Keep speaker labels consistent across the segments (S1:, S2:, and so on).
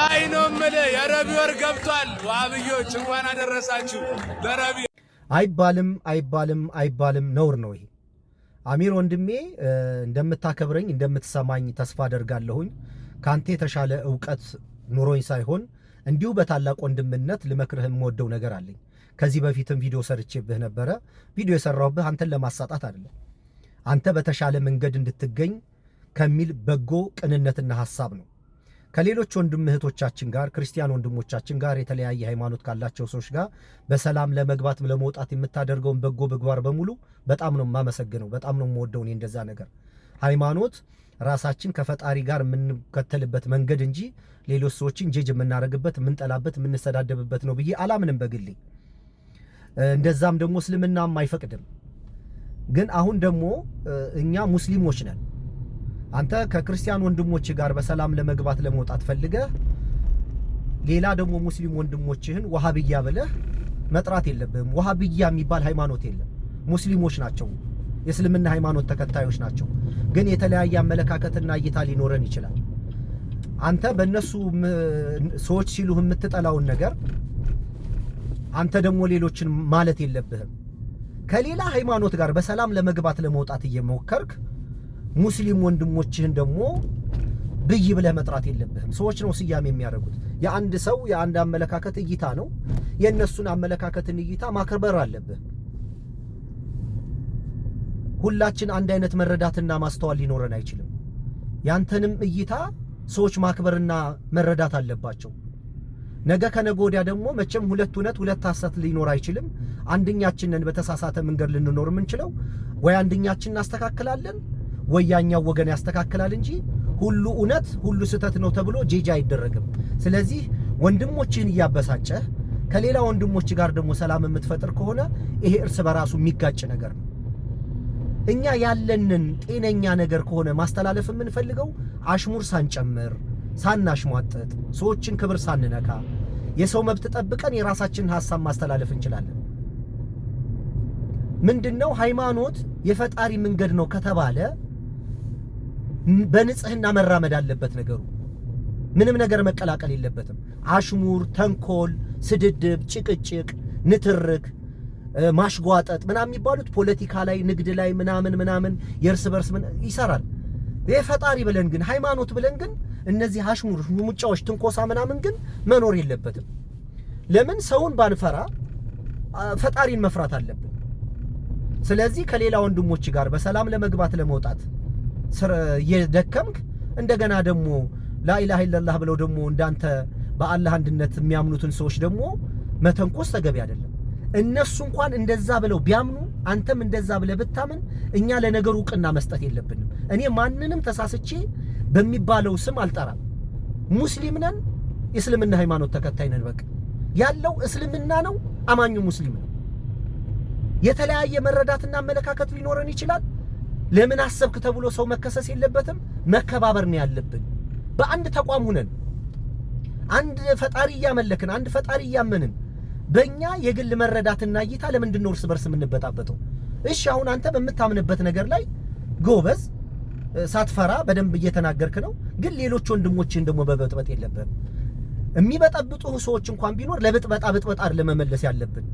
S1: አይ ነው ምለ የረቢ ወር ገብቷል። ዋብዮች እንኳን አደረሳችሁ ለረቢ።
S2: አይባልም ነውር ነው ይሄ። አሚር ወንድሜ እንደምታከብረኝ እንደምትሰማኝ ተስፋ አደርጋለሁኝ። ካንተ የተሻለ ዕውቀት ኑሮኝ ሳይሆን እንዲሁ በታላቅ ወንድምነት ልመክርህ የምወደው ነገር አለኝ። ከዚህ በፊትም ቪዲዮ ሰርቼብህ ነበረ። ቪዲዮ የሰራሁብህ አንተን ለማሳጣት አይደለም፣ አንተ በተሻለ መንገድ እንድትገኝ ከሚል በጎ ቅንነትና ሐሳብ ነው። ከሌሎች ወንድም እህቶቻችን ጋር ክርስቲያን ወንድሞቻችን ጋር የተለያየ ሃይማኖት ካላቸው ሰዎች ጋር በሰላም ለመግባት ለመውጣት የምታደርገውን በጎ ምግባር በሙሉ በጣም ነው የማመሰግነው፣ በጣም ነው የምወደው። እኔ እንደዛ ነገር ሃይማኖት ራሳችን ከፈጣሪ ጋር የምንከተልበት መንገድ እንጂ ሌሎች ሰዎችን ጀጅ የምናደርግበት የምንጠላበት የምንሰዳደብበት ነው ብዬ አላምንም በግሌ። እንደዛም ደግሞ እስልምናም አይፈቅድም። ግን አሁን ደግሞ እኛ ሙስሊሞች ነን። አንተ ከክርስቲያን ወንድሞች ጋር በሰላም ለመግባት ለመውጣት ፈልገህ ሌላ ደግሞ ሙስሊም ወንድሞችህን ወሃብያ ብለህ መጥራት የለብህም። ወሃብያ የሚባል ሃይማኖት የለም። ሙስሊሞች ናቸው፣ የእስልምና ሃይማኖት ተከታዮች ናቸው። ግን የተለያየ አመለካከትና እይታ ሊኖረን ይችላል። አንተ በእነሱ ሰዎች ሲሉህ የምትጠላውን ነገር አንተ ደግሞ ሌሎችን ማለት የለብህም። ከሌላ ሃይማኖት ጋር በሰላም ለመግባት ለመውጣት እየሞከርክ ሙስሊም ወንድሞችህን ደግሞ ብይ ብለህ መጥራት የለብህም። ሰዎች ነው ስያሜ የሚያደርጉት። የአንድ ሰው የአንድ አመለካከት እይታ ነው። የእነሱን አመለካከትን እይታ ማክበር አለብህ። ሁላችን አንድ አይነት መረዳትና ማስተዋል ሊኖረን አይችልም። ያንተንም እይታ ሰዎች ማክበርና መረዳት አለባቸው። ነገ ከነገ ወዲያ ደግሞ መቼም ሁለት እውነት ሁለት ሐሰት ሊኖር አይችልም። አንደኛችንን በተሳሳተ መንገድ ልንኖር የምንችለው ወይ አንደኛችን እናስተካክላለን ወይ ያኛው ወገን ያስተካክላል እንጂ ሁሉ እውነት ሁሉ ስህተት ነው ተብሎ ጄጃ አይደረግም። ስለዚህ ወንድሞችህን እያበሳጨህ ከሌላ ወንድሞች ጋር ደግሞ ሰላም የምትፈጥር ከሆነ ይሄ እርስ በራሱ የሚጋጭ ነገር ነው። እኛ ያለንን ጤነኛ ነገር ከሆነ ማስተላለፍ የምንፈልገው አሽሙር ሳንጨምር ሳናሽሟጥጥ ሰዎችን ክብር ሳንነካ የሰው መብት ጠብቀን የራሳችንን ሐሳብ ማስተላለፍ እንችላለን። ምንድነው ሃይማኖት የፈጣሪ መንገድ ነው ከተባለ በንጽህና መራመድ አለበት ነገሩ። ምንም ነገር መቀላቀል የለበትም። አሽሙር፣ ተንኮል፣ ስድድብ፣ ጭቅጭቅ፣ ንትርክ፣ ማሽጓጠጥ ምናምን የሚባሉት ፖለቲካ ላይ ንግድ ላይ ምናምን የእርስ በርስ ይሰራል። የፈጣሪ ብለን ግን ሃይማኖት ብለን ግን እነዚህ አሽሙር፣ ሙጫዎች፣ ትንኮሳ ምናምን ግን መኖር የለበትም። ለምን ሰውን ባንፈራ ፈጣሪን መፍራት አለብን። ስለዚህ ከሌላ ወንድሞች ጋር በሰላም ለመግባት ለመውጣት የደከምክ እንደገና ደግሞ ላኢላሃ ኢላላህ ብለው ደግሞ እንዳንተ በአላህ አንድነት የሚያምኑትን ሰዎች ደግሞ መተንኮስ ተገቢ አይደለም። እነሱ እንኳን እንደዛ ብለው ቢያምኑ አንተም እንደዛ ብለህ ብታምን እኛ ለነገሩ ዕውቅና መስጠት የለብንም። እኔ ማንንም ተሳስቼ በሚባለው ስም አልጠራም። ሙስሊም ነን፣ የእስልምና ሃይማኖት ተከታይ ነን። በቃ ያለው እስልምና ነው፣ አማኙ ሙስሊም ነው። የተለያየ መረዳትና አመለካከት ሊኖረን ይችላል። ለምን አሰብክ ተብሎ ሰው መከሰስ የለበትም። መከባበር ነው ያለብን። በአንድ ተቋም ሆነን አንድ ፈጣሪ እያመለክን አንድ ፈጣሪ እያመንን በእኛ የግል መረዳትና እይታ ለምንድን ነው እርስ በርስ የምንበጣበጠው? እሺ አሁን አንተ በምታምንበት ነገር ላይ ጎበዝ ሳትፈራ በደንብ እየተናገርክ ነው። ግን ሌሎች ወንድሞችን ደግሞ በበጥበጥ የለብህም። የሚበጣብጡ ሰዎች እንኳን ቢኖር ለብጥበጣ ብጥበጣ አይደለም መመለስ ያለብን።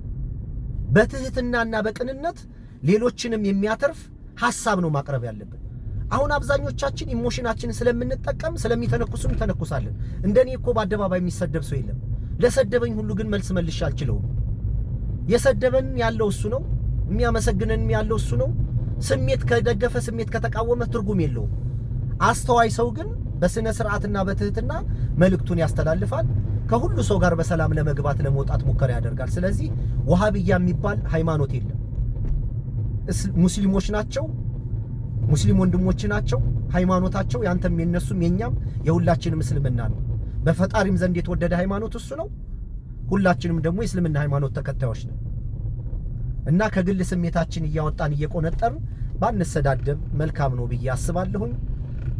S2: በትህትናና በቅንነት ሌሎችንም የሚያተርፍ ሐሳብ ነው ማቅረብ ያለብን። አሁን አብዛኞቻችን ኢሞሽናችንን ስለምንጠቀም ስለሚተነኩሱም ተነኩሳለን። እንደኔ እኮ በአደባባይ የሚሰደብ ሰው የለም። ለሰደበኝ ሁሉ ግን መልስ መልሼ አልችለውም። የሰደበን ያለው እሱ ነው፣ የሚያመሰግነን ያለው እሱ ነው። ስሜት ከደገፈ ስሜት ከተቃወመ ትርጉም የለውም። አስተዋይ ሰው ግን በስነ ስርዓትና በትህትና መልእክቱን ያስተላልፋል። ከሁሉ ሰው ጋር በሰላም ለመግባት ለመውጣት ሙከራ ያደርጋል። ስለዚህ ወሃብያ የሚባል ሃይማኖት የለም። ሙስሊሞች ናቸው፣ ሙስሊም ወንድሞች ናቸው። ሃይማኖታቸው ያንተም የነሱም የኛም የሁላችንም እስልምና ነው። በፈጣሪም ዘንድ የተወደደ ሃይማኖት እሱ ነው። ሁላችንም ደግሞ የእስልምና ሃይማኖት ተከታዮች ነን እና ከግል ስሜታችን እያወጣን እየቆነጠርን ባንሰዳደብ መልካም ነው ብዬ አስባለሁኝ።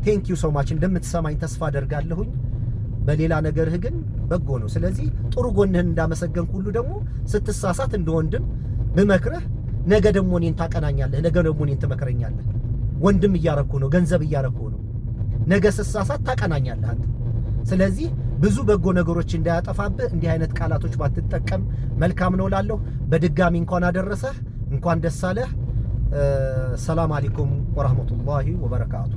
S2: ቴንክ ዩ ሶ ማች። እንደምትሰማኝ ተስፋ አደርጋለሁኝ። በሌላ ነገርህ ግን በጎ ነው። ስለዚህ ጥሩ ጎንህን እንዳመሰገንኩ ሁሉ ደግሞ ስትሳሳት እንደወንድም ብመክርህ ነገ ደግሞ እኔን ታቀናኛለህ፣ ነገ ደግሞ እኔን ትመክረኛለህ። ወንድም እያረኩ ነው፣ ገንዘብ እያረኩ ነው። ነገ ስሳሳት ታቀናኛለህ አንተ። ስለዚህ ብዙ በጎ ነገሮች እንዳያጠፋብህ እንዲህ አይነት ቃላቶች ባትጠቀም መልካም ነው እላለሁ። በድጋሚ እንኳን አደረሰህ፣ እንኳን ደስ አለህ። ሰላም አለይኩም ወራህመቱላሂ ወበረካቱ።